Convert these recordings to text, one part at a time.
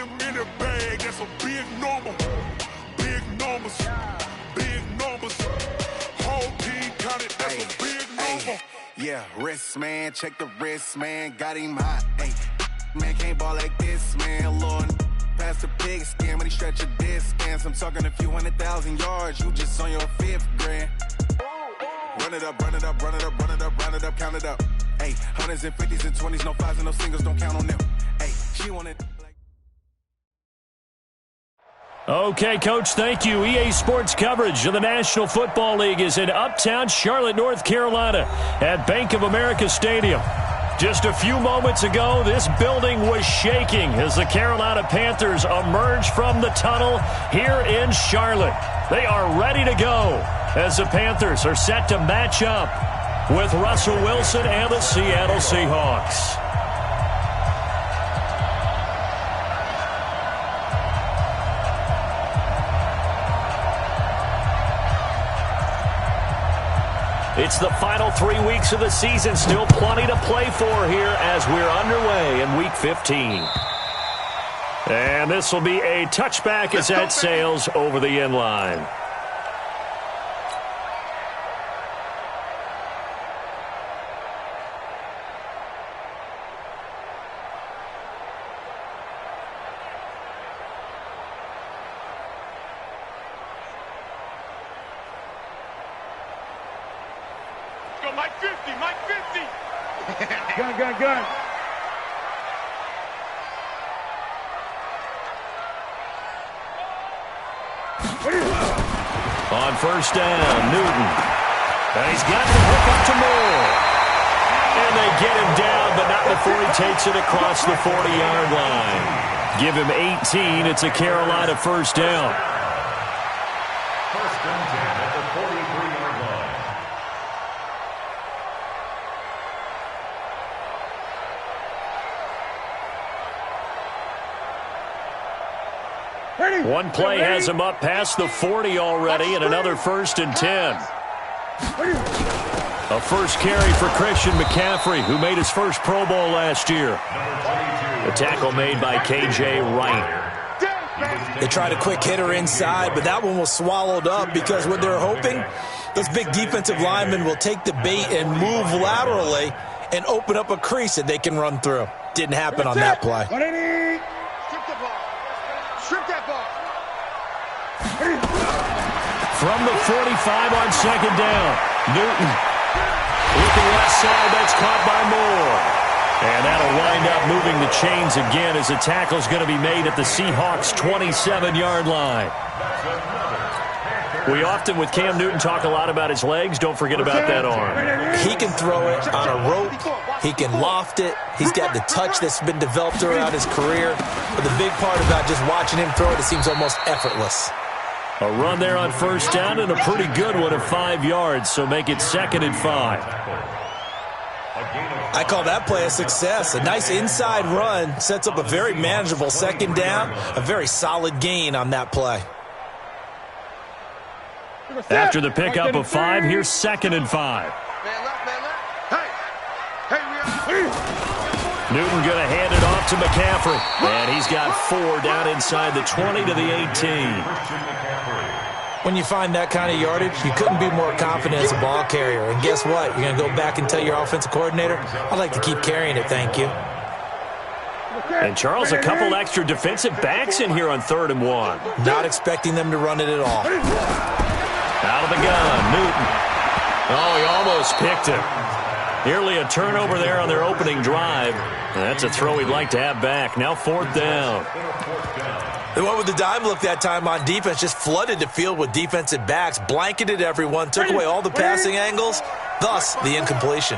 him in the bag. That's a big number. Big numbers. Big numbers. Whole team counted. That's a big number. Yeah, wrist, man. Check the wrist, man. Got him hot. Ay, man, can't ball like this, man. Lord, past the pig skin, but he stretch a distance. I'm talking a few 100,000 yards. You just on your 5th grand. Run it up, run it up, run it up, run it up, run it up, count it up. Hey, hundreds and 50s and 20s, no 5s and no singles, don't count on them. Hey, she wanted. Okay, Coach, thank you. EA Sports coverage of the National Football League is in uptown Charlotte, North Carolina at Bank of America Stadium. Just a few moments ago, this building was shaking as the Carolina Panthers emerged from the tunnel here in Charlotte. They are ready to go as the Panthers are set to match up with Russell Wilson and the Seattle Seahawks. It's the final 3 weeks of the season. Still plenty to play for here as we're underway in Week 15. And this will be a touchback as that sails over the end line. Mike 50, Mike 50. Gun. On first down, Newton. And he's got the hook up to Moore. And they get him down, but not before he takes it across the 40-yard line. Give him 18. It's a Carolina first down. First and 10 at the 43-yard line. One play has him up past the 40 already, and another first and 10. A first carry for Christian McCaffrey, who made his first Pro Bowl last year. The tackle made by K.J. Wright. They tried a quick hitter inside, but that one was swallowed up because what they're hoping, those big defensive linemen will take the bait and move laterally and open up a crease that they can run through. Didn't happen on that play. From the 45 on second down, Newton with the left side. That's caught by Moore. And that'll wind up moving the chains again as the tackle's going to be made at the Seahawks' 27-yard line. We often, with Cam Newton, talk a lot about his legs. Don't forget about that arm. He can throw it on a rope. He can loft it. He's got the touch that's been developed throughout his career. But the big part about just watching him throw it seems almost effortless. A run there on first down and a pretty good one of 5 yards, so make it 2nd and 5. I call that play a success. A nice inside run sets up a very manageable second down, a very solid gain on that play. After the pickup of 5, here's 2nd and 5. Newton going to hand it off to McCaffrey. And he's got 4 down inside the 20 to the 18. When you find that kind of yardage, you couldn't be more confident as a ball carrier. And guess what? You're going to go back and tell your offensive coordinator, I'd like to keep carrying it, thank you. And, Charles, a couple extra defensive backs in here on 3rd and 1. Not expecting them to run it at all. Out of the gun, Newton. Oh, he almost picked it. Nearly a turnover there on their opening drive. And that's a throw he'd like to have back. Now 4th down. They went with the dime look that time on defense, just flooded the field with defensive backs, blanketed everyone, took away all the passing angles, thus the incompletion.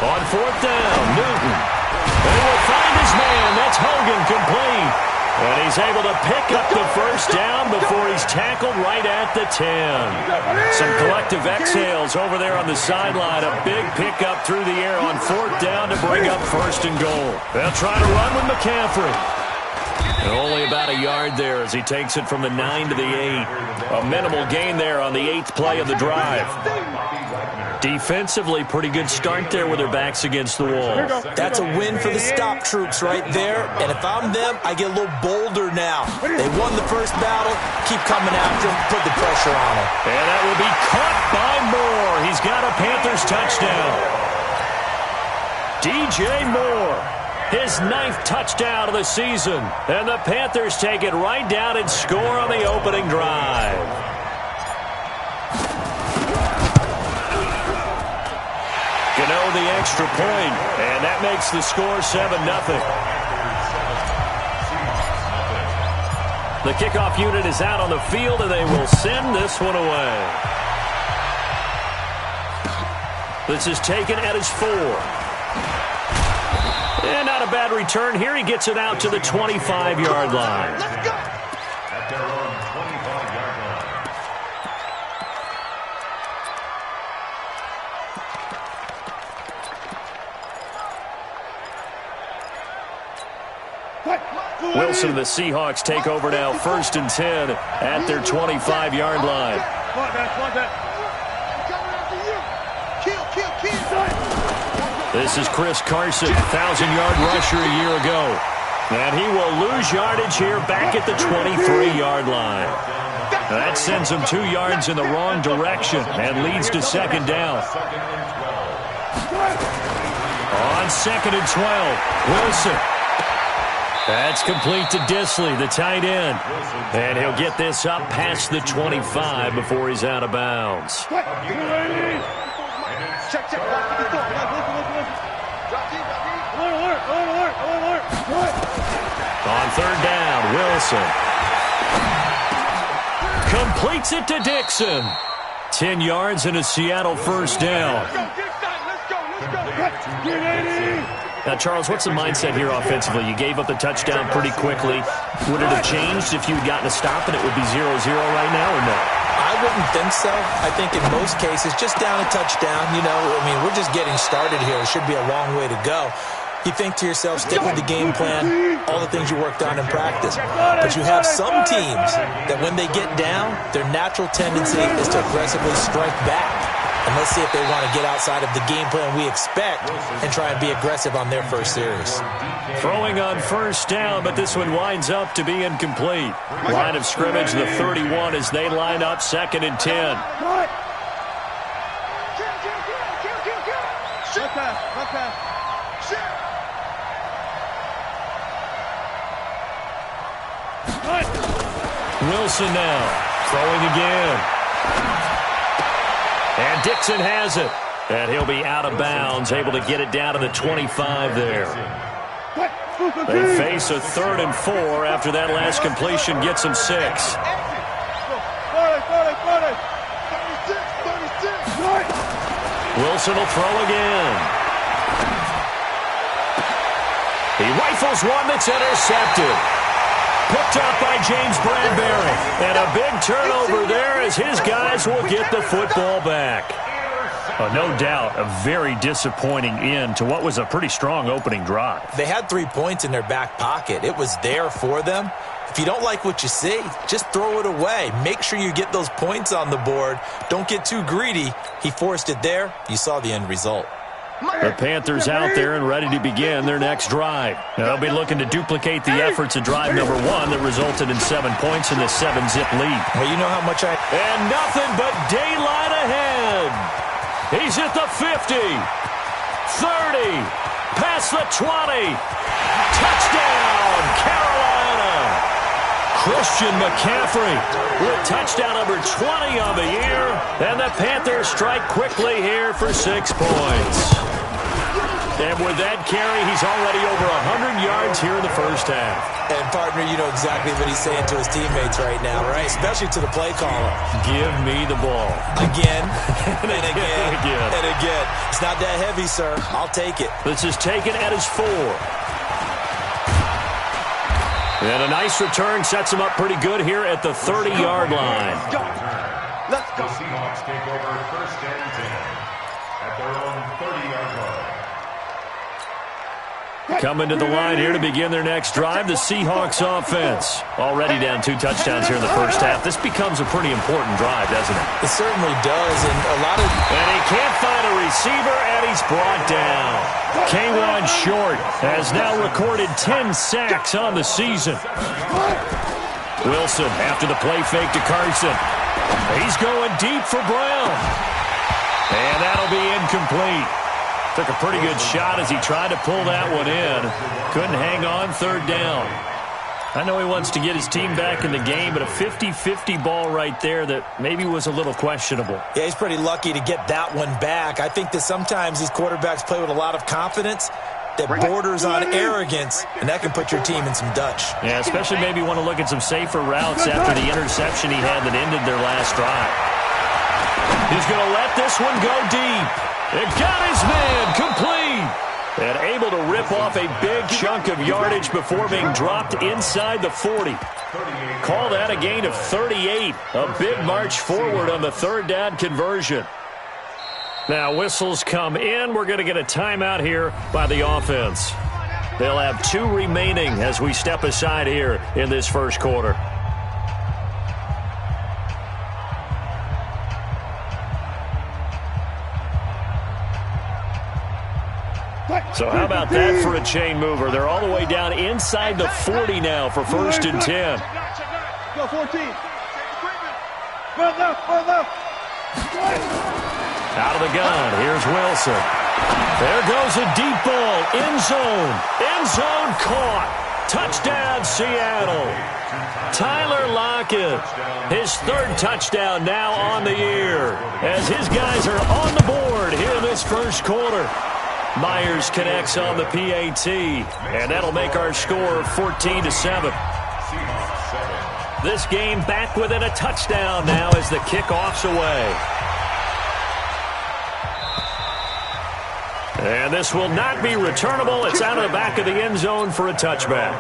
On 4th down, Newton. And he will find his man. That's Hogan, complete. And he's able to pick up the first down before he's tackled right at the 10. Some collective exhales over there on the sideline. A big pickup through the air on 4th down to bring up 1st and goal. They'll try to run with McCaffrey. And only about a yard there as he takes it from the 9 to the 8. A minimal gain there on the 8th play of the drive. Defensively, pretty good start there with their backs against the wall. That's a win for the stop troops right there. And if I'm them, I get a little bolder now. They won the first battle. Keep coming after them. Put the pressure on them. And that will be caught by Moore. He's got a Panthers touchdown. DJ Moore, his 9th touchdown of the season. And the Panthers take it right down and score on the opening drive. Gano the extra point, and that makes the score 7-0. The kickoff unit is out on the field, and they will send this one away. This is taken at his 4. And not a bad return here. He gets it out to the 25-yard line. At their own 25-yard line. Wilson and the Seahawks take over now, 1st and 10 at their 25-yard line. This is Chris Carson, 1,000-yard rusher a year ago. And he will lose yardage here back at the 23-yard line. That sends him 2 yards in the wrong direction and leads to 2nd down. On 2nd and 12, Wilson. That's complete to Disley, the tight end. And he'll get this up past the 25 before he's out of bounds. Check. Alert. On 3rd down, Wilson. Completes it to Dixon. 10 yards and a Seattle 1st down. Now, Charles, what's the mindset here offensively? You gave up the touchdown pretty quickly. Would it have changed if you had gotten a stop and it would be 0-0 right now, or no? I wouldn't think so. I think in most cases, just down a touchdown, we're just getting started here. It should be a long way to go. You think to yourself, stick with the game plan, all the things you worked on in practice. But you have some teams that when they get down, their natural tendency is to aggressively strike back. And let's see if they want to get outside of the game plan we expect and try and be aggressive on their first series. Throwing on 1st down, but this one winds up to be incomplete. Line of scrimmage, the 31, as they line up 2nd and 10. Wilson now, throwing again. And Dixon has it. And he'll be out of bounds, able to get it down to the 25 there. They face a 3rd and 4 after that last completion gets them 6. Wilson will throw again. He rifles one that's intercepted. Picked up by James Bradbury. And a big turnover there as his guys will get the football back. No doubt a very disappointing end to what was a pretty strong opening drive. They had 3 points in their back pocket. It was there for them. If you don't like what you see, just throw it away. Make sure you get those points on the board. Don't get too greedy. He forced it there. You saw the end result. The Panthers out there and ready to begin their next drive. Now, they'll be looking to duplicate the efforts of drive number 1 that resulted in 7 points in the 7-zip lead. Well, you know how much And nothing but daylight ahead. He's at the 50, 30, past the 20. Touchdown, Carolina. Christian McCaffrey with touchdown number 20 on the year. And the Panthers strike quickly here for 6 points. And with that carry, he's already over 100 yards here in the first half. And, partner, you know exactly what he's saying to his teammates right now, right? Especially to the play caller. Give me the ball. Again, and again, again. and again. It's not that heavy, sir. I'll take it. This is taken at his 4. And a nice return sets him up pretty good here at the 30-yard line. Let's go. The Seahawks take over 1st and 10 at their own 30-yard line. Coming to the line here to begin their next drive, the Seahawks offense. Already down 2 touchdowns here in the first half. This becomes a pretty important drive, doesn't it? It certainly does, and a lot of... And he can't find a receiver, and he's brought down. K'Wan Short has now recorded 10 sacks on the season. Wilson after the play fake to Carson. He's going deep for Brown. And that'll be incomplete. Took a pretty good shot as he tried to pull that one in. Couldn't hang on, 3rd down. I know he wants to get his team back in the game, but a 50-50 ball right there that maybe was a little questionable. Yeah, he's pretty lucky to get that one back. I think that sometimes these quarterbacks play with a lot of confidence that borders on arrogance, and that can put your team in some Dutch. Yeah, especially maybe want to look at some safer routes after the interception he had that ended their last drive. He's going to let this one go deep. It got his man complete. And able to rip off a big chunk of yardage before being dropped inside the 40. Call that a gain of 38. A big march forward on the 3rd down conversion. Now whistles come in. We're going to get a timeout here by the offense. They'll have 2 remaining as we step aside here in this first quarter. So how about that for a chain mover? They're all the way down inside the 40 now for 1st and 10. Go 14. Run left. Out of the gun, here's Wilson. There goes a deep ball, end zone. End zone caught. Touchdown, Seattle. Tyler Lockett, his 3rd touchdown now on the year as his guys are on the board here in this first quarter. Myers connects on the PAT, and that'll make our score 14-7. This game back within a touchdown now as the kickoff's away. And this will not be returnable. It's out of the back of the end zone for a touchback.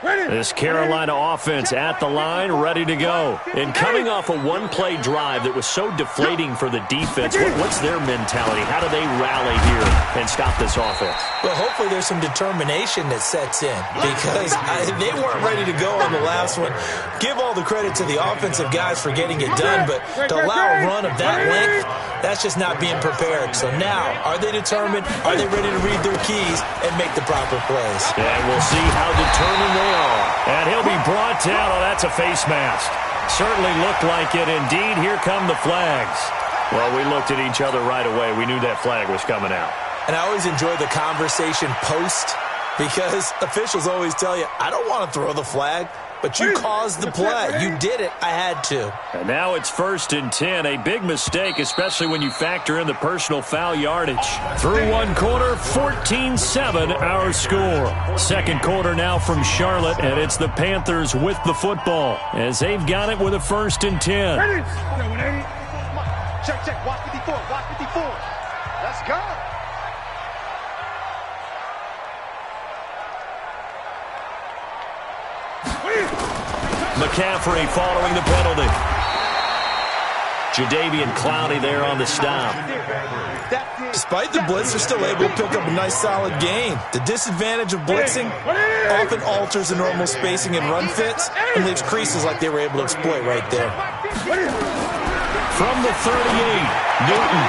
This Carolina offense at the line, ready to go. And coming off a one-play drive that was so deflating for the defense, what's their mentality? How do they rally here and stop this offense? Well, hopefully there's some determination that sets in because they weren't ready to go on the last one. Give all the credit to the offensive guys for getting it done, but to allow a run of that length, that's just not being prepared. So now, are they determined? Are they ready to read their keys and make the proper plays? And we'll see how determined they are. And he'll be brought down. Oh, that's a face mask. Certainly looked like it. Indeed, here come the flags. Well, we looked at each other right away. We knew that flag was coming out. And I always enjoy the conversation post because officials always tell you, I don't want to throw the flag, but you caused the play. You did it. I had to. And now it's 1st and 10. A big mistake, especially when you factor in the personal foul yardage. Through one quarter, 14-7 our score. Second quarter now from Charlotte, and it's the Panthers with the football as they've got it with a 1st and 10. Check. Watch 54. Let's go. McCaffrey following the penalty. Jadeveon Clowney there on the stop. Despite the blitz, they're still able to pick up a nice, solid gain. The disadvantage of blitzing often alters the normal spacing and run fits and leaves creases like they were able to exploit right there. From the 38, Newton.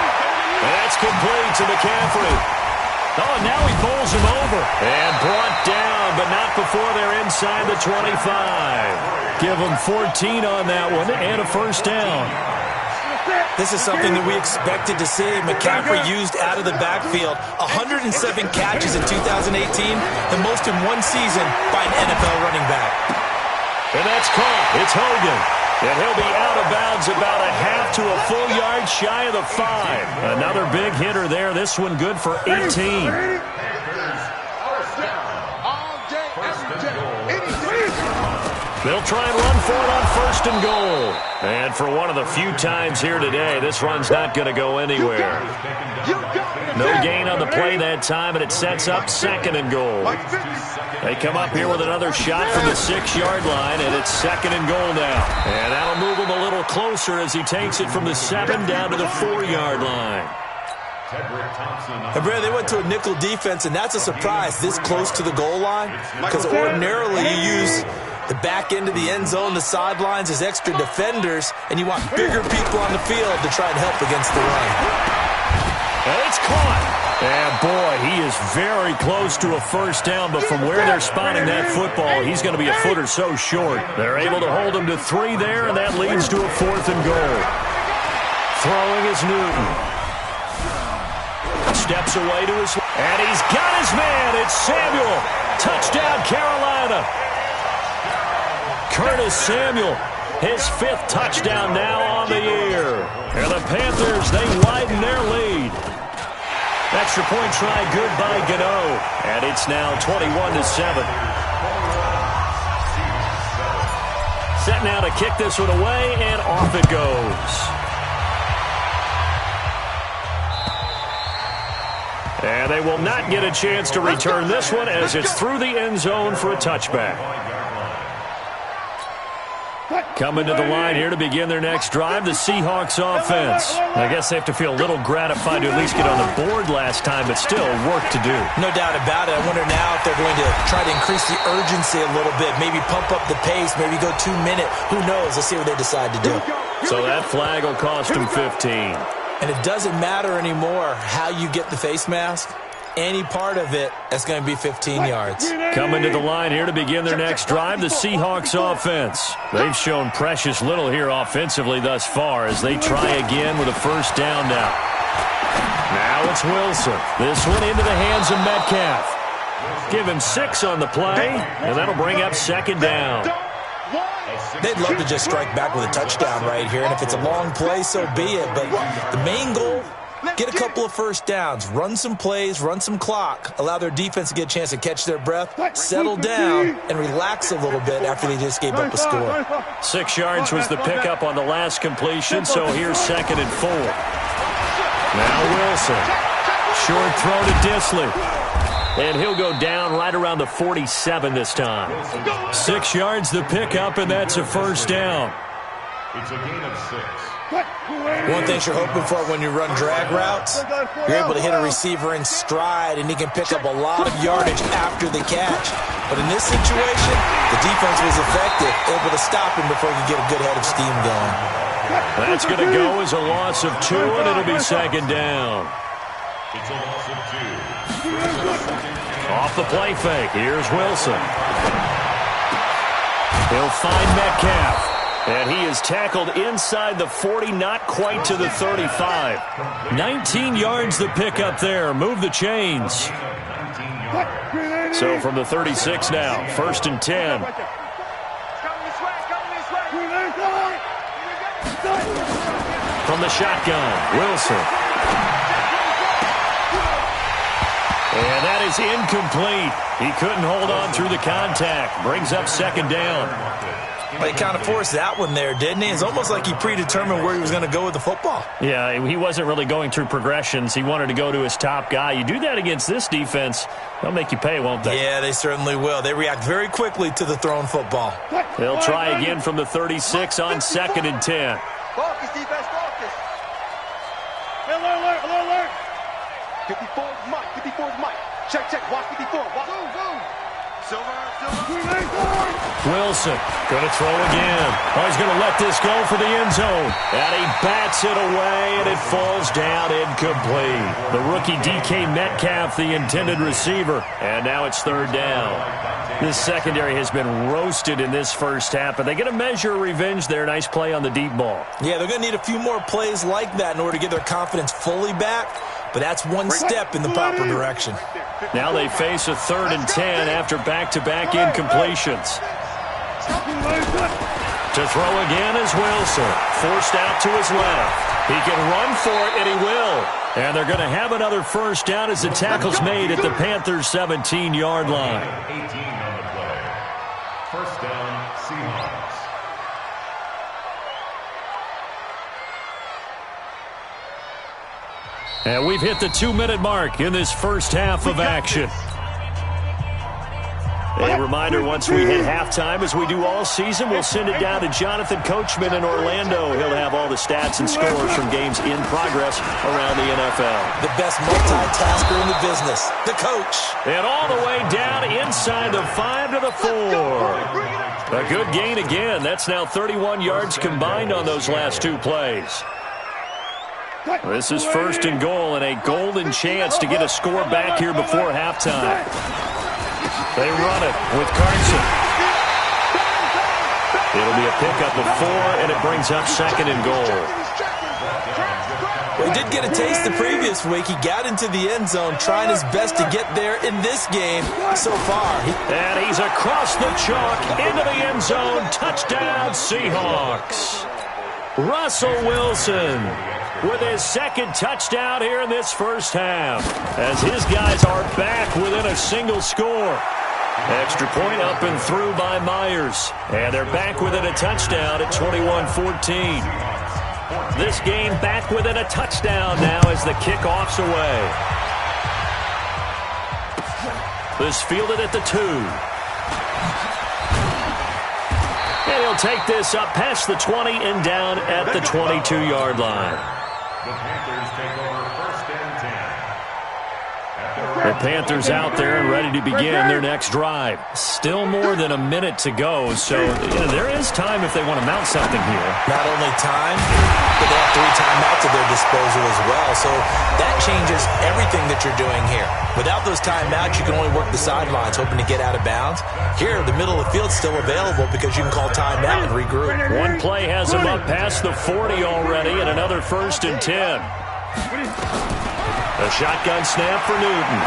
That's complete to McCaffrey. Oh, now he bowls him over. And brought down, but not before they're inside the 25. Give them 14 on that one and a 1st down. This is something that we expected to see. McCaffrey used out of the backfield. 107 catches in 2018, the most in one season by an NFL running back. And that's caught. It's Hogan. And he'll be out of bounds about a half to a full yard shy of the 5. Another big hitter there. This one good for 18. They'll try and run for it on 1st and goal. And for one of the few times here today, this run's not going to go anywhere. No gain on the play that time, and it sets up 2nd and goal. They come up here with another shot from the 6-yard line, and it's 2nd and goal now. And that'll move him a little closer as he takes it from the 7 down to the 4-yard line. And Brad, they went to a nickel defense, and that's a surprise this close to the goal line, because ordinarily you use the back end of the end zone, the sidelines as extra defenders, and you want bigger people on the field to try and help against the run. And it's caught. And boy, he is very close to a 1st down, but from where they're spotting that football, he's going to be a foot or so short. They're able to hold him to 3 there, and that leads to a 4th and goal. Throwing is Newton. Steps away to his... And he's got his man. It's Samuel. Touchdown, Carolina. Curtis Samuel, his 5th touchdown now on the year. And the Panthers, they widen their lead. Extra point try good by Gano. And it's now 21-7. Set now to kick this one away, and off it goes. And they will not get a chance to return this one as it's through the end zone for a touchback. Coming to the line here to begin their next drive, the Seahawks offense. I guess they have to feel a little gratified to at least get on the board last time, but still work to do. No doubt about it. I wonder now if they're going to try to increase the urgency a little bit, maybe pump up the pace, maybe go 2-minute. Who knows? Let's see what they decide to do. So that flag will cost them 15. And it doesn't matter anymore how you get the face mask. Any part of it is going to be 15 yards. Coming to the line here to begin their next drive, the Seahawks offense. They've shown precious little here offensively thus far as they try again with a 1st down now. Now it's Wilson. This one into the hands of Metcalf. Give him 6 on the play, and that'll bring up 2nd down. They'd love to just strike back with a touchdown right here, and if it's a long play, so be it. But the main goal, get a couple of 1st downs, run some plays, run some clock, allow their defense to get a chance to catch their breath, settle down, and relax a little bit after they just gave up a score. 6 yards was the pickup on the last completion, so here's 2nd and 4. Now Wilson. Short throw to Disley. And he'll go down right around the 47 this time. 6 yards the pickup, and that's a 1st down. It's a gain of 6. One thing you're hoping for when you run drag routes, you're able to hit a receiver in stride, and he can pick up a lot of yardage after the catch. But in this situation, the defense was effective, able to stop him before he could get a good head of steam going. That's going to go as a loss of 2, and it'll be 2nd down. It's a loss of 2. Off the play fake, here's Wilson. He'll find Metcalf. And he is tackled inside the 40, not quite to the 35. 19 yards the pickup there. Move the chains. So from the 36 now, 1st and 10. From the shotgun, Wilson. And that is incomplete. He couldn't hold on through the contact. Brings up 2nd down. But he kind of forced that one there, didn't he? It's almost like he predetermined where he was going to go with the football. Yeah, he wasn't really going through progressions. He wanted to go to his top guy. You do that against this defense, they'll make you pay, won't they? Yeah, they certainly will. They react very quickly to the thrown football. They'll try again from the 36 on 2nd and 10. Focus, defense, focus. Alert. 54 is Mike. 54 is Mike. Check. Watch 54. Watch. Go. Silver. Wilson going to throw again. Oh, he's going to let this go for the end zone. And he bats it away, and it falls down incomplete. The rookie DK Metcalf, the intended receiver. And now it's 3rd down. This secondary has been roasted in this first half, but they get a measure of revenge there. Nice play on the deep ball. Yeah, they're going to need a few more plays like that in order to get their confidence fully back. But that's one step in the proper direction. Now they face a 3rd and 10 after back-to-back incompletions. To throw again is Wilson. Forced out to his left. He can run for it, and he will. And they're going to have another 1st down as the tackle's made at the Panthers' 17-yard line. First down, Seahawks. And we've hit the 2-minute mark in this first half of action. A reminder, once we hit halftime, as we do all season, we'll send it down to Jonathan Coachman in Orlando. He'll have all the stats and scores from games in progress around the NFL. The best multitasker in the business, the coach. And all the way down inside the 5 to the 4. A good gain again. That's now 31 yards combined on those last two plays. This is first and goal, and a golden chance to get a score back here before halftime. They run it with Carson. It'll be a pickup of 4, and it brings up second and goal. Well, he did get a taste the previous week. He got into the end zone, trying his best to get there in this game so far. And he's across the chalk into the end zone. Touchdown, Seahawks. Russell Wilson with his second touchdown here in this first half, as his guys are back within a single score. Extra point up and through by Myers. And they're back within a touchdown at 21-14. This game back within a touchdown now as the kickoff's away. This fielded at the 2. And he'll take this up past the 20 and down at the 22-yard line. The Panthers take over first and 10. The Panthers out there and ready to begin their next drive. Still more than a minute to go, so there is time if they want to mount something here. Not only time, but they have 3 timeouts at their disposal as well, so that changes everything that you're doing here. Without those timeouts, you can only work the sidelines, hoping to get out of bounds. Here, the middle of the field's still available because you can call timeout and regroup. One play has him up past the 40 already, and another first and 10. A shotgun snap for Newton.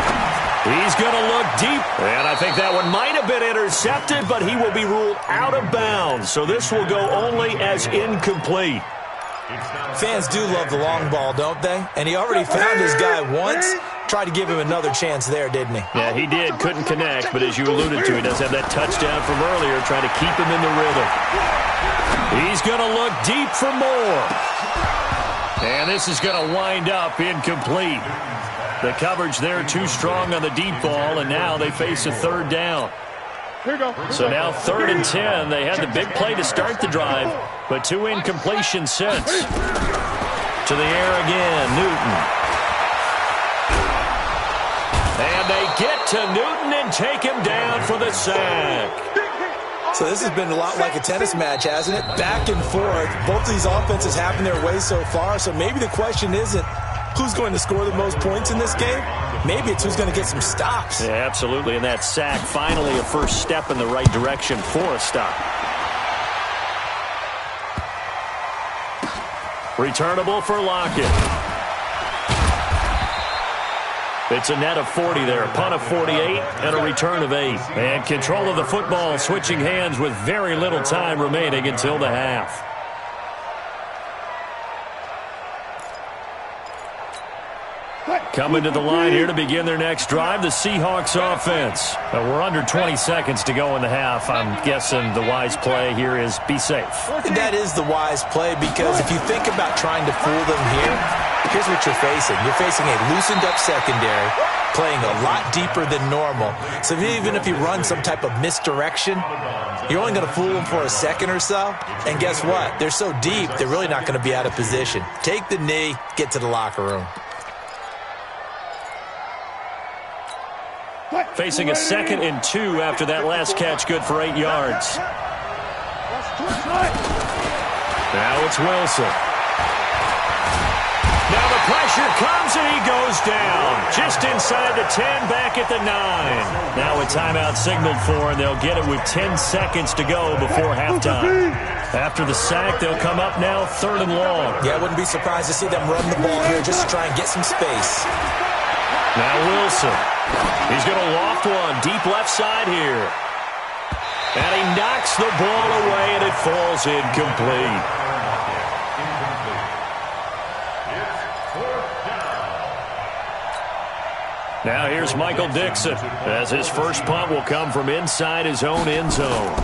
He's going to look deep, and I think that one might have been intercepted, but he will be ruled out of bounds, so this will go only as incomplete. Fans do love the long ball, don't they? And he already found his guy once. Tried to give him another chance there, didn't he? Yeah, he did. Couldn't connect, but as you alluded to, he does have that touchdown from earlier, trying to keep him in the rhythm. He's going to look deep for more. And this is going to wind up incomplete. The coverage there too strong on the deep ball, and now they face a third down. So now 3rd and 10. They had the big play to start the drive, but 2 incompletions since. To the air again, Newton. And they get to Newton and take him down for the sack. So this has been a lot like a tennis match, hasn't it? Back and forth. Both of these offenses having their way so far, so maybe the question isn't who's going to score the most points in this game. Maybe it's who's going to get some stops. Yeah, absolutely. And that sack, finally a first step in the right direction for a stop. Returnable for Lockett. It's a net of 40 there, a punt of 48, and a return of 8. And control of the football, switching hands with very little time remaining until the half. Coming to the line here to begin their next drive, the Seahawks offense. We're under 20 seconds to go in the half. I'm guessing the wise play here is be safe. That is the wise play, because if you think about trying to fool them here, here's what you're facing. You're facing a loosened up secondary, playing a lot deeper than normal. So even if you run some type of misdirection, you're only going to fool them for a second or so. And guess what? They're so deep, they're really not going to be out of position. Take the knee, get to the locker room. Facing a 2nd and 2 after that last catch, good for 8 yards. Now it's Wilson. Now the pressure comes and he goes down. Just inside the 10, back at the 9. Now a timeout signaled for, and they'll get it with 10 seconds to go before halftime. After the sack, they'll come up now 3rd and long. Yeah, I wouldn't be surprised to see them run the ball here just to try and get some space. Now Wilson. He's going to loft one deep left side here. And he knocks the ball away, and it falls incomplete. Now here's Michael Dixon, as his first punt will come from inside his own end zone.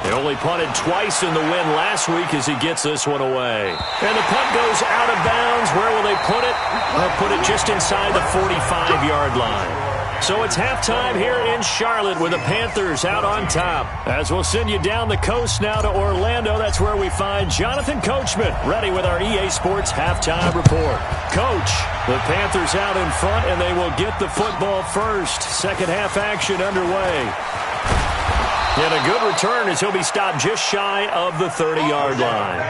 He only punted twice in the win last week as he gets this one away. And the punt goes out of bounds. Where will they put it? They'll put it just inside the 45-yard line. So it's halftime here in Charlotte with the Panthers out on top. As we'll send you down the coast now to Orlando, that's where we find Jonathan Coachman ready with our EA Sports halftime report. Coach, the Panthers out in front, and they will get the football first. Second half action underway. And a good return as he'll be stopped just shy of the 30-yard line.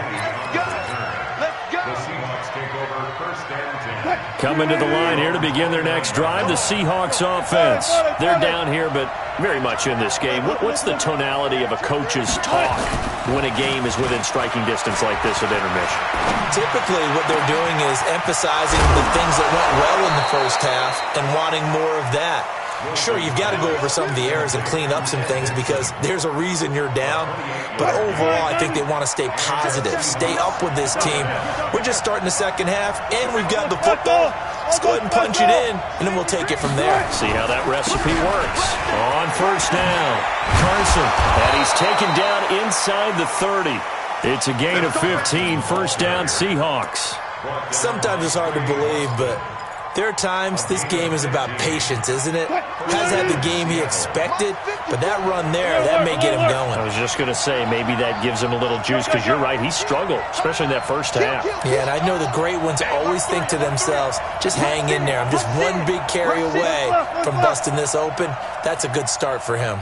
Coming to the line here to begin their next drive, the Seahawks offense. They're down here, but very much in this game. What's the tonality of a coach's talk when a game is within striking distance like this at intermission? Typically, what they're doing is emphasizing the things that went well in the first half and wanting more of that. Sure, you've got to go over some of the errors and clean up some things because there's a reason you're down. But overall, I think they want to stay positive, stay up with this team. We're just starting the second half, and we've got the football. Let's go ahead and punch it in, and then we'll take it from there. See how that recipe works. On first down, Carson, and he's taken down inside the 30. It's a gain of 15, first down Seahawks. Sometimes it's hard to believe, but there are times this game is about patience, isn't it? Has had the game he expected, but that run there, that may get him going. I was just going to say, maybe that gives him a little juice, because you're right, he struggled, especially in that first half. Yeah, and I know the great ones always think to themselves, just hang in there. I'm just one big carry away from busting this open. That's a good start for him.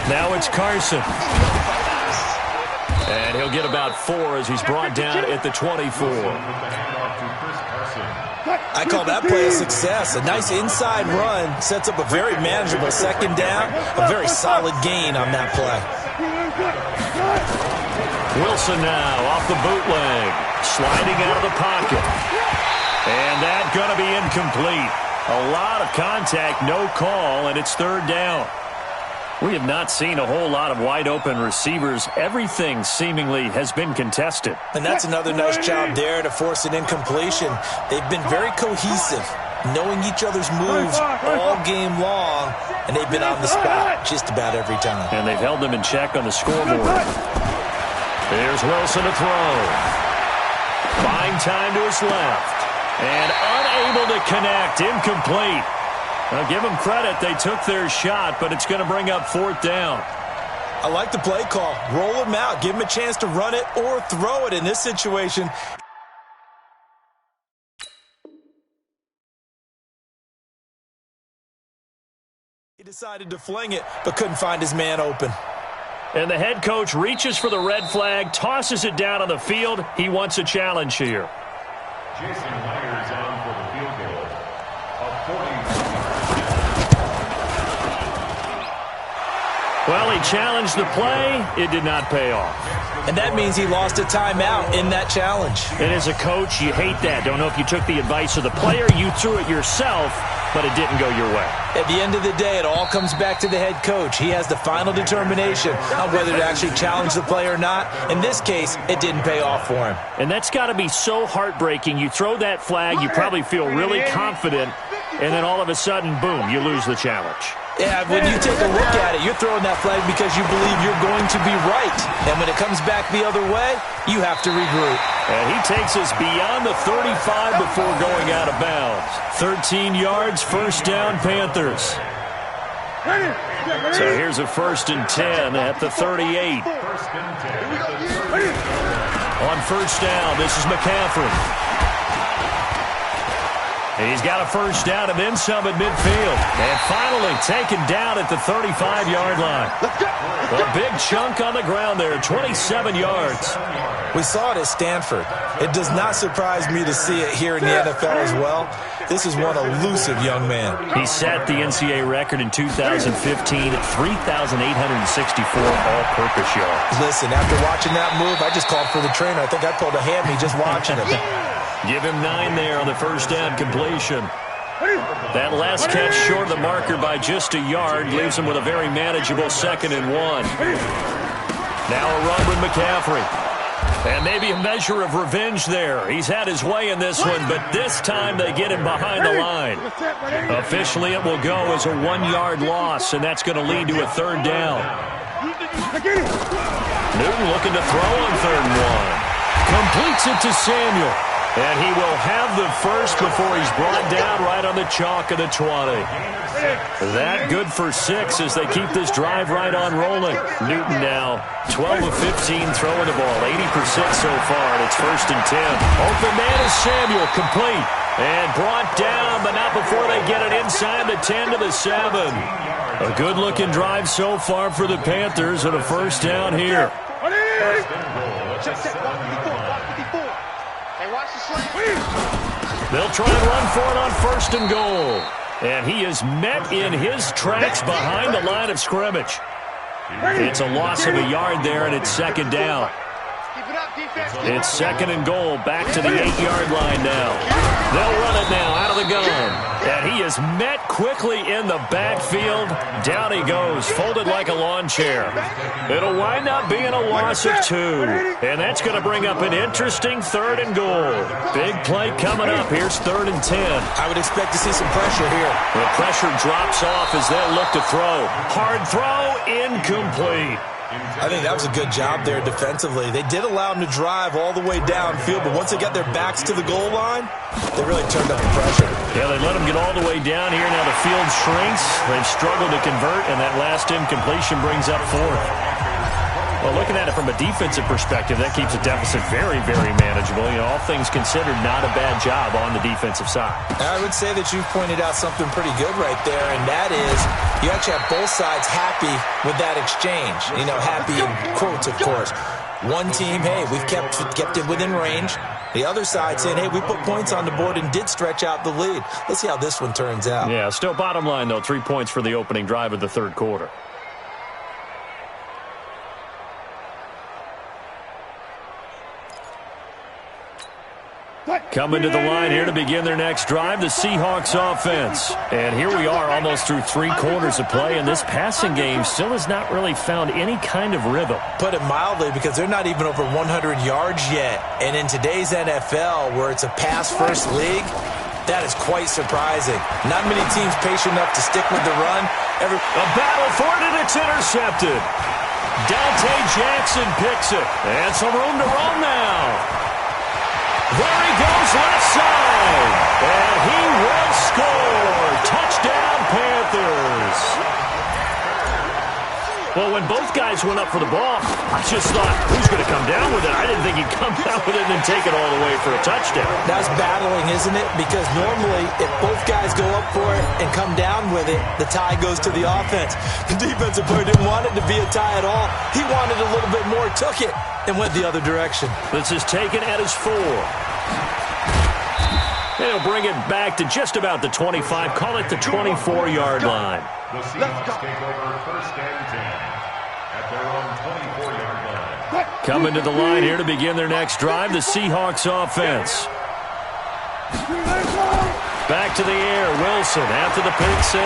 Now it's Carson. And he'll get about 4 as he's brought down at the 24. I call that play a success. A nice inside run sets up a very manageable second down. A very solid gain on that play. Wilson now off the bootleg. Sliding out of the pocket. And that's going to be incomplete. A lot of contact, no call, and it's third down. We have not seen a whole lot of wide-open receivers. Everything seemingly has been contested. And that's another nice job there to force an incompletion. They've been very cohesive, knowing each other's moves all game long, and they've been on the spot just about every time. And they've held them in check on the scoreboard. There's Wilson to throw. Buying time to his left. And unable to connect. Incomplete. Now, give them credit. They took their shot, but it's going to bring up fourth down. I like the play call. Roll him out. Give him a chance to run it or throw it in this situation. He decided to fling it, but couldn't find his man open. And the head coach reaches for the red flag, tosses it down on the field. He wants a challenge here. Jason Myers on for the field goal. A 40. Well, he challenged the play. It did not pay off. And that means he lost a timeout in that challenge. And as a coach, you hate that. Don't know if you took the advice of the player. You threw it yourself, but it didn't go your way. At the end of the day, it all comes back to the head coach. He has the final determination on whether to actually challenge the play or not. In this case, it didn't pay off for him. And that's got to be so heartbreaking. You throw that flag, you probably feel really confident, and then all of a sudden, boom, you lose the challenge. Yeah, when you take a look at it, you're throwing that flag because you believe you're going to be right. And when it comes back the other way, you have to regroup. And he takes us beyond the 35 before going out of bounds. 13 yards, first down, Panthers. So here's a 1st and 10 at the 38. On first down, this is McCaffrey. He's got a first down and then some at midfield. And finally taken down at the 35-yard line. A big chunk on the ground there, 27 yards. We saw it at Stanford. It does not surprise me to see it here in the NFL as well. This is one elusive young man. He set the NCAA record in 2015 at 3,864 all-purpose yards. Listen, after watching that move, I just called for the trainer. I think I pulled a hammy just watching it. Give him 9 there on the first down completion. That last catch short of the marker by just a yard leaves him with a very manageable 2nd and 1. Now a run with McCaffrey. And maybe a measure of revenge there. He's had his way in this one, but this time they get him behind the line. Officially, it will go as a 1-yard loss, and that's going to lead to a third down. Newton looking to throw on 3rd and 1. Completes it to Samuel. And he will have the first before he's brought down right on the chalk of the 20. That good for 6 as they keep this drive right on rolling. Newton now 12 of 15 throwing the ball, 80% so far, and it's 1st and 10. Open man is Samuel, complete. And brought down, but not before they get it inside the 10 to the 7. A good-looking drive so far for the Panthers and a first down here. They'll try and run for it on 1st and goal. And he is met in his tracks behind the line of scrimmage. It's a loss of a yard there, and it's 2nd down. It's 2nd and goal, back to the 8-yard line now. They'll run it now out of the gun. And he is met quickly in the backfield. Down he goes, folded like a lawn chair. It'll wind up being a loss of 2. And that's going to bring up an interesting 3rd and goal. Big play coming up. Here's 3rd and 10. I would expect to see some pressure here. The pressure drops off as they'll look to throw. Hard throw, incomplete. I think that was a good job there defensively. They did allow him to drive all the way downfield, but once they got their backs to the goal line, they really turned up the pressure. Yeah, they let him get all the way down here. Now the field shrinks. They've struggled to convert, and that last incompletion brings up 4th. Well, looking at it from a defensive perspective, that keeps a deficit very, very manageable. You know, all things considered, not a bad job on the defensive side. I would say that you've pointed out something pretty good right there, and that is you actually have both sides happy with that exchange. You know, happy in quotes, of course. One team, hey, we've kept it within range. The other side saying, hey, we put points on the board and did stretch out the lead. Let's see how this one turns out. Yeah, still bottom line, though, 3 points for the opening drive of the 3rd quarter. Coming to the line here to begin their next drive, the Seahawks offense. And here we are almost through 3 quarters of play, and this passing game still has not really found any kind of rhythm. Put it mildly, because they're not even over 100 yards yet. And in today's NFL, where it's a pass-first league, that is quite surprising. Not many teams patient enough to stick with the run. A battle for it, and it's intercepted. Dante Jackson picks it. And some room to roam now. There he goes left side, and he will score. Touchdown, Panthers. Well, when both guys went up for the ball, I just thought, who's going to come down with it? I didn't think he'd come down with it and then take it all the way for a touchdown. That's battling, isn't it? Because normally, if both guys go up for it and come down with it, the tie goes to the offense. The defensive player didn't want it to be a tie at all. He wanted a little bit more, took it, and went the other direction. This is taken at his 4. They'll bring it back to just about the 25. Call it the 24-yard line. The Seahawks take over 1st and 10 at their own 24-yard line. Coming to the line here to begin their next drive, the Seahawks offense. Back to the air, Wilson after the pick 6.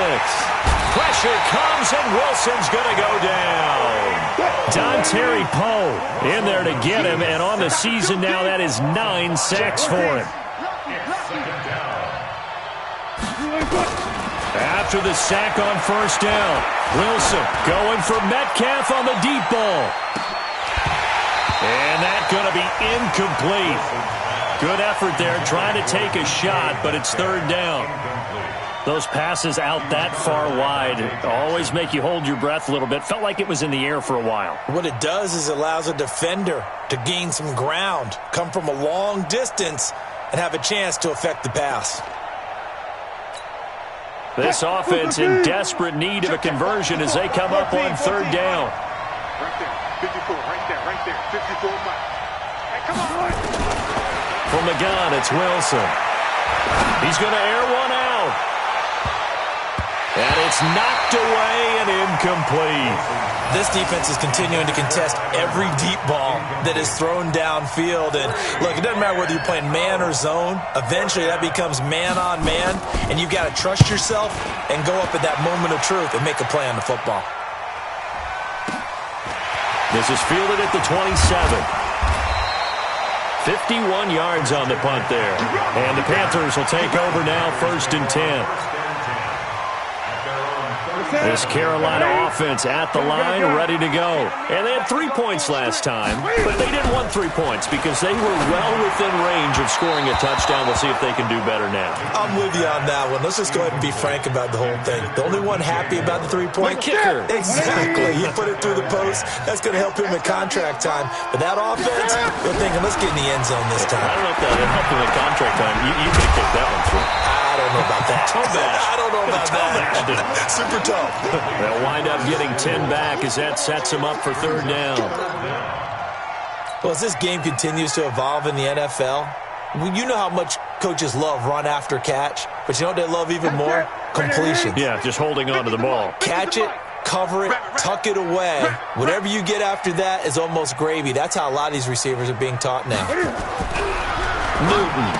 Pressure comes, and Wilson's going to go down. Dontari Poe in there to get him, and on the season now, that is 9 sacks for him. After the sack on 1st down, Wilson going for Metcalf on the deep ball. And that's going to be incomplete. Good effort there, trying to take a shot, but it's 3rd down. Those passes out that far wide always make you hold your breath a little bit. Felt like it was in the air for a while. What it does is it allows a defender to gain some ground, come from a long distance, and have a chance to affect the pass. This offense in desperate need of a conversion as they come up on 3rd down. Right there, 54, right there, 54 Mike. Hey, come on. From the gun, it's Wilson. He's going to air one out. And it's knocked away and incomplete. This defense is continuing to contest every deep ball that is thrown downfield. And look, it doesn't matter whether you're playing man or zone. Eventually that becomes man on man, and you've got to trust yourself and go up at that moment of truth and make a play on the football. This is fielded at the 27. 51 yards on the punt there. And the Panthers will take over now, 1st and 10. This Carolina offense at the line, ready to go. And they had 3 points last time, but they didn't want 3 points because they were well within range of scoring a touchdown. We'll see if they can do better now. I'm with you on that one. Let's just go ahead and be frank about the whole thing. The only one happy about the 3-point kicker. Exactly. He put it through the post. That's going to help him in contract time. But that offense, they're thinking, let's get in the end zone this time. I don't know if that would help him in contract time. You could have kicked that one through. I don't know about that. I don't know about that. Super tough. They'll wind up getting 10 back as that sets them up for 3rd down. Well, as this game continues to evolve in the NFL, you know how much coaches love run after catch, but you know what they love even more? Completion. Yeah, just holding on to the ball. Catch it, cover it, tuck it away. Whatever you get after that is almost gravy. That's how a lot of these receivers are being taught now. Newton.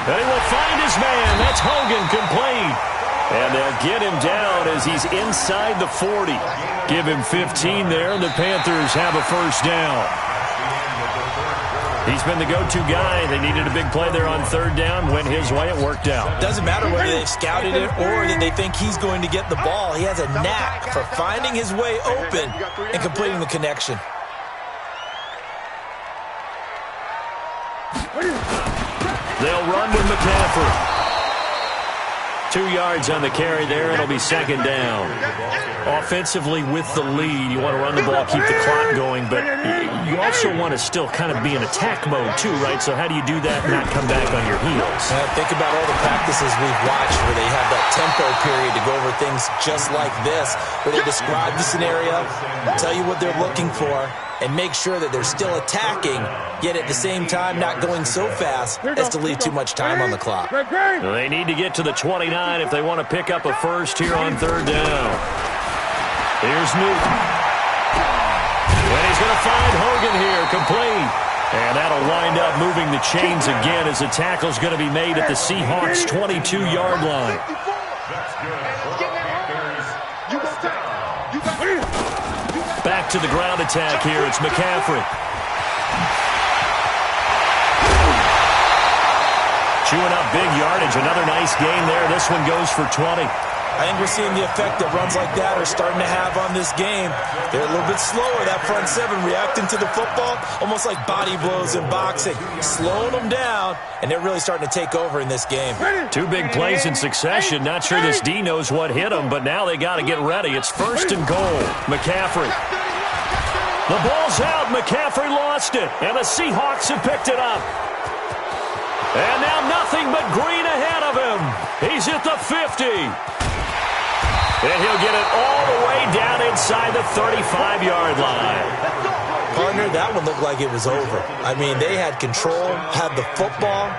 They will find his man. That's Hogan, complete. And they'll get him down as he's inside the 40. Give him 15 there, and the Panthers have a 1st down. He's been the go-to guy. They needed a big play there on 3rd down. Went his way. It worked out. Doesn't matter whether they've scouted it or that they think he's going to get the ball. He has a knack for finding his way open and completing the connection. They'll run with McCaffrey. 2 yards on the carry there. It'll be 2nd down. Offensively with the lead, you want to run the ball, keep the clock going, but you also want to still kind of be in attack mode too, right? So how do you do that and not come back on your heels? Think about all the practices we've watched where they have that tempo period to go over things just like this, where they describe the scenario, tell you what they're looking for, and make sure that they're still attacking, yet at the same time not going so fast as to leave too much time on the clock. They need to get to the 29 if they want to pick up a 1st here on 3rd down. Here's Newton. And he's going to find Hogan here, complete. And that'll wind up moving the chains again as the tackle's going to be made at the Seahawks' 22-yard line. Back to the ground attack here. It's McCaffrey. Chewing up big yardage. Another nice gain there. This one goes for 20. I think we're seeing the effect that runs like that are starting to have on this game. They're a little bit slower, that front 7, reacting to the football, almost like body blows in boxing, slowing them down, and they're really starting to take over in this game. 2 big plays in succession. Not sure this D knows what hit them, but now they got to get ready. It's 1st and goal. McCaffrey. The ball's out. McCaffrey lost it, and the Seahawks have picked it up. And now nothing but green ahead of him. He's at the 50. And he'll get it all the way down inside the 35-yard line. Partner, that one looked like it was over. I mean, they had control, had the football,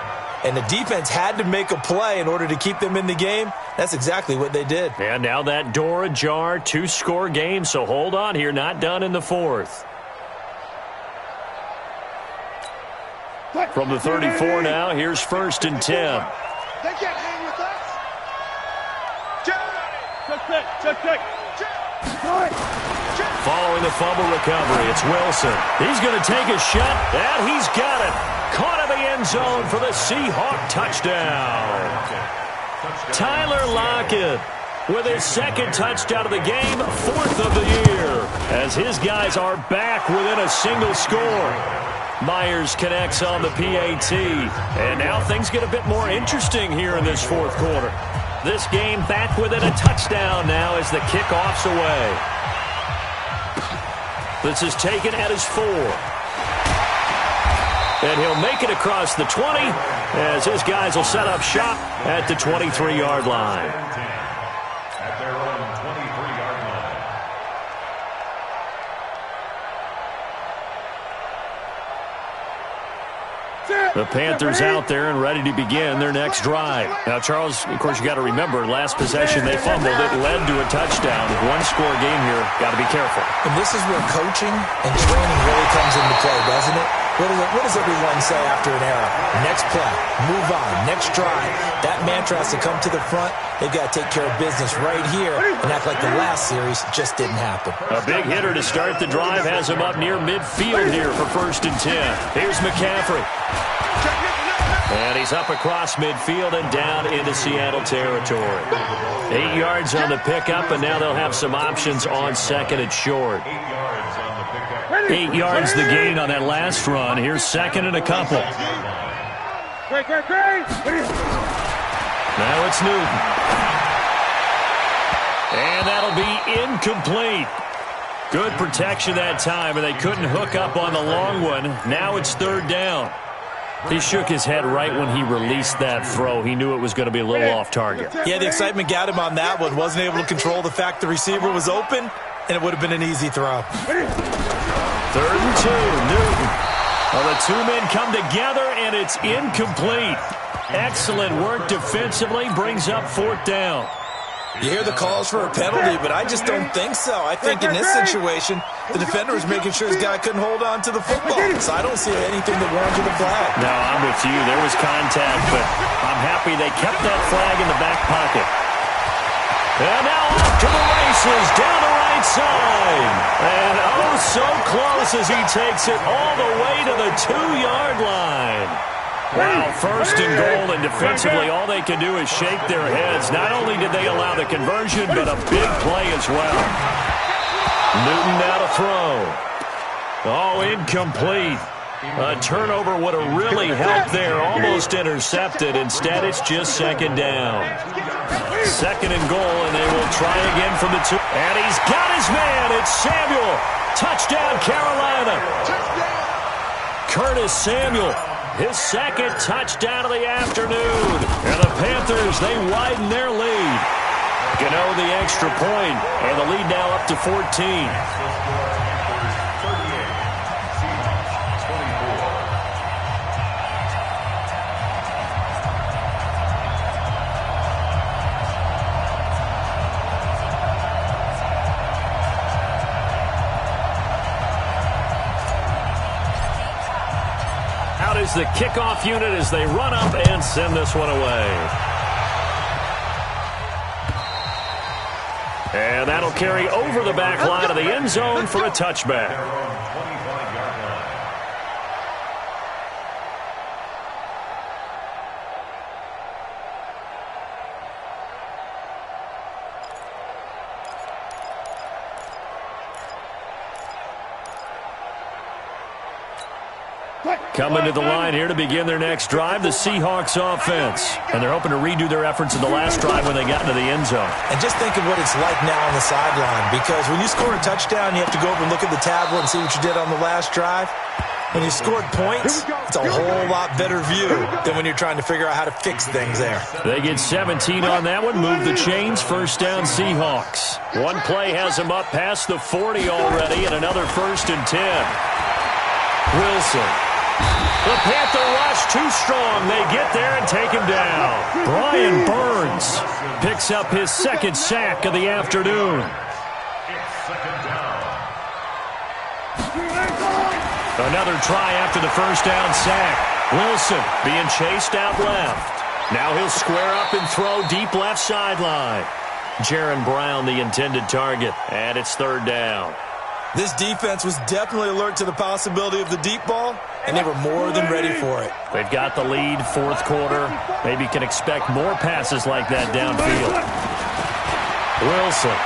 and the defense had to make a play in order to keep them in the game. That's exactly what they did. And now that door ajar, 2-score game, so hold on here, not done in the 4th. From the 34 now, here's 1st and 10. They can't hang with us. Check. Following the fumble recovery, it's Wilson. He's going to take a shot, and he's got it. Caught in the end zone for the Seahawk touchdown. Tyler Lockett with his 2nd touchdown of the game, 4th of the year, as his guys are back within a single score. Myers connects on the PAT, and now things get a bit more interesting here in this 4th quarter. This game back within a touchdown now as the kickoff's away. This is taken at his 4. And he'll make it across the 20 as his guys will set up shop at the 23-yard line. At their own 23-yard line. The Panthers out there and ready to begin their next drive. Now, Charles, of course, you got to remember, last possession they fumbled. It led to a touchdown. 1-score game here. Got to be careful. And this is where coaching and training really comes into play, doesn't it? What does everyone say after an error? Next play, move on, next drive. That mantra has to come to the front. They've got to take care of business right here and act like the last series just didn't happen. A big hitter to start the drive has him up near midfield here for 1st and 10. Here's McCaffrey. And he's up across midfield and down into Seattle territory. 8 yards on the pickup, and now they'll have some options on 2nd and short. 8 yards the gain on that last run. Here's 2nd and a couple. Now it's Newton. And that'll be incomplete. Good protection that time, and they couldn't hook up on the long one. Now it's 3rd down. He shook his head right when he released that throw. He knew it was going to be a little off target. Yeah, the excitement got him on that one. Wasn't able to control the fact the receiver was open, and it would have been an easy throw. 3rd and 2, Newton. Well, the two men come together, and it's incomplete. Excellent work defensively, brings up 4th down. You hear the calls for a penalty, but I just don't think so. I think in this situation, the defender was making sure his guy couldn't hold on to the football. So I don't see anything that warranted a flag. No, I'm with you. There was contact, but I'm happy they kept that flag in the back pocket. And now off to the races, down the right side. And oh, so close as he takes it all the way to the 2-yard line. Wow, 1st and goal, and defensively all they can do is shake their heads. Not only did they allow the conversion, but a big play as well. Newton now to throw. Oh, incomplete. A turnover would have really helped there. Almost intercepted. Instead, it's just 2nd down. 2nd and goal, and they will try again from the 2. And he's got his man. It's Samuel. Touchdown, Carolina. Curtis Samuel. His 2nd touchdown of the afternoon. And the Panthers, they widen their lead. Gano the extra point, and the lead now up to 14. Is the kickoff unit as they run up and send this one away. And that'll carry over the back line of the end zone for a touchback. Coming to the line here to begin their next drive, the Seahawks offense. And they're hoping to redo their efforts in the last drive when they got into the end zone. And just think of what it's like now on the sideline, because when you score a touchdown, you have to go over and look at the tablet and see what you did on the last drive. When you scored points, it's a whole lot better view than when you're trying to figure out how to fix things there. They get 17 on that one, move the chains, 1st down Seahawks. One play has them up past the 40 already, and another 1st and 10. Wilson. The Panther rush too strong. They get there and take him down. Brian Burns picks up his 2nd sack of the afternoon. Another try after the 1st down sack. Wilson being chased out left. Now he'll square up and throw deep left sideline. Jaron Brown the intended target, and it's 3rd down. This defense was definitely alert to the possibility of the deep ball, and they were more than ready for it. They've got the lead, 4th quarter. Maybe can expect more passes like that downfield. Wilson.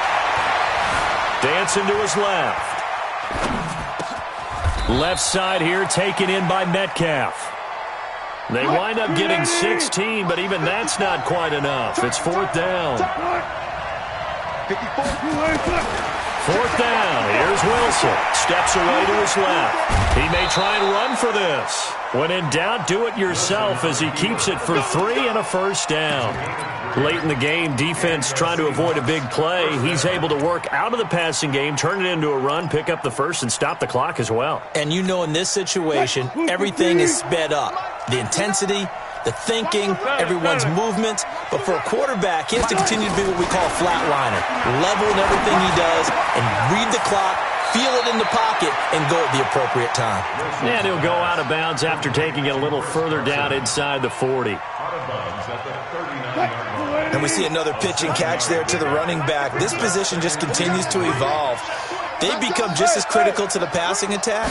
Dancing to his left. Left side here taken in by Metcalf. They wind up getting 16, but even that's not quite enough. It's 4th down. 4th down. Here's Wilson. Steps away to his left. He may try and run for this. When in doubt, do it yourself as he keeps it for 3 and a 1st down. Late in the game, defense trying to avoid a big play. He's able to work out of the passing game, turn it into a run, pick up the 1st, and stop the clock as well. And you know in this situation, everything is sped up. The intensity, the thinking, everyone's movement. But for a quarterback, he has to continue to be what we call a flatliner. Level in everything he does and read the clock, feel it in the pocket, and go at the appropriate time. And he'll go out of bounds after taking it a little further down inside the 40. And we see another pitch and catch there to the running back. This position just continues to evolve. They become just as critical to the passing attack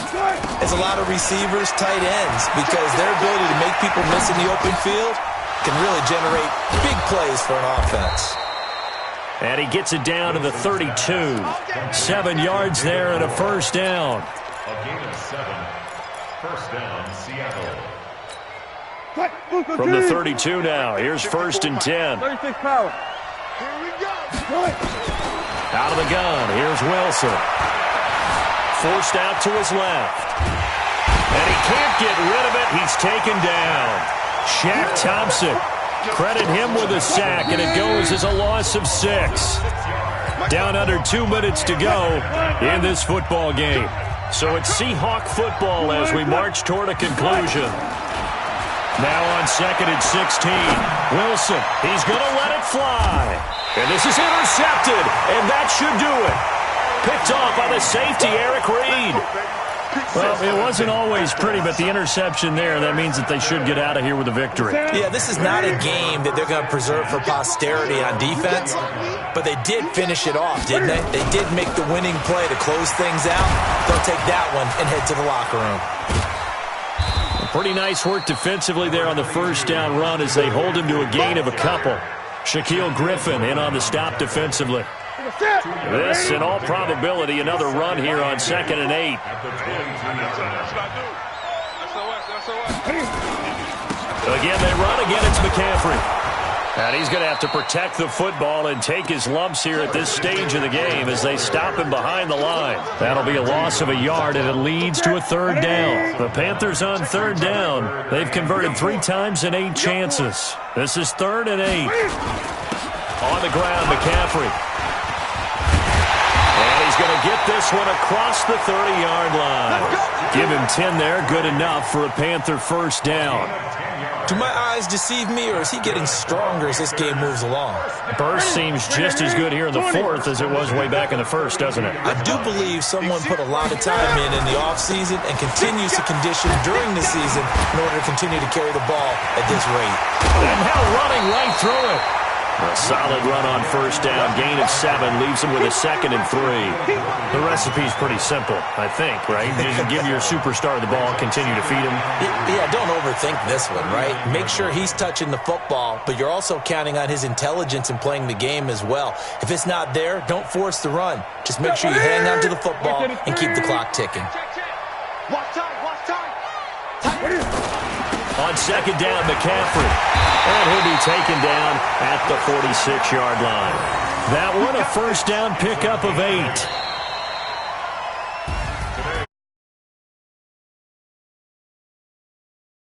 as a lot of receivers, tight ends, because their ability to make people miss in the open field can really generate big plays for an offense. And he gets it down to the 32. 7 yards there and a first down. A gain of 7. First down, Seattle. From the 32 now, here's 1st and 10. 36 power. Here we go. Out of the gun, here's Wilson. Forced out to his left. And he can't get rid of it. He's taken down. Shaq Thompson. Credit him with a sack, and it goes as a loss of 6. Down under 2 minutes to go in this football game. So it's Seahawk football as we march toward a conclusion. Now on 2nd and 16. Wilson, he's going to let it fly. And this is intercepted, and that should do it. Picked off by the safety, Eric Reed. Well, it wasn't always pretty, but the interception there, that means that they should get out of here with a victory. Yeah, this is not a game that they're going to preserve for posterity on defense, but they did finish it off, didn't they? They did make the winning play to close things out. They'll take that one and head to the locker room. Pretty nice work defensively there on the first down run as they hold him to a gain of a couple. Shaquille Griffin in on the stop defensively. This, in all probability, another run here on 2nd and 8. Again, they run. Again, it's McCaffrey. And he's going to have to protect the football and take his lumps here at this stage of the game as they stop him behind the line. That'll be a loss of a yard, and it leads to a 3rd down. The Panthers on 3rd down. They've converted 3 times in 8 chances. This is 3rd and 8. On the ground, McCaffrey. And he's going to get this one across the 30-yard line. Give him 10 there. Good enough for a Panther first down. Do my eyes deceive me, or is he getting stronger as this game moves along? Burst seems just as good here in the 4th as it was way back in the 1st, doesn't it? I do believe someone put a lot of time in the offseason and continues to condition during the season in order to continue to carry the ball at this rate. And now running right through it. A solid run on first down. Gain of 7 leaves him with a 2nd and 3. The recipe's pretty simple, I think, right? Just give your superstar the ball, continue to feed him. Yeah, don't overthink this one, right? Make sure he's touching the football, but you're also counting on his intelligence in playing the game as well. If it's not there, don't force the run. Just make sure you hang on to the football and keep the clock ticking. Watch time. On 2nd down, McCaffrey. And he'll be taken down at the 46-yard line. That one, a first down pickup of 8.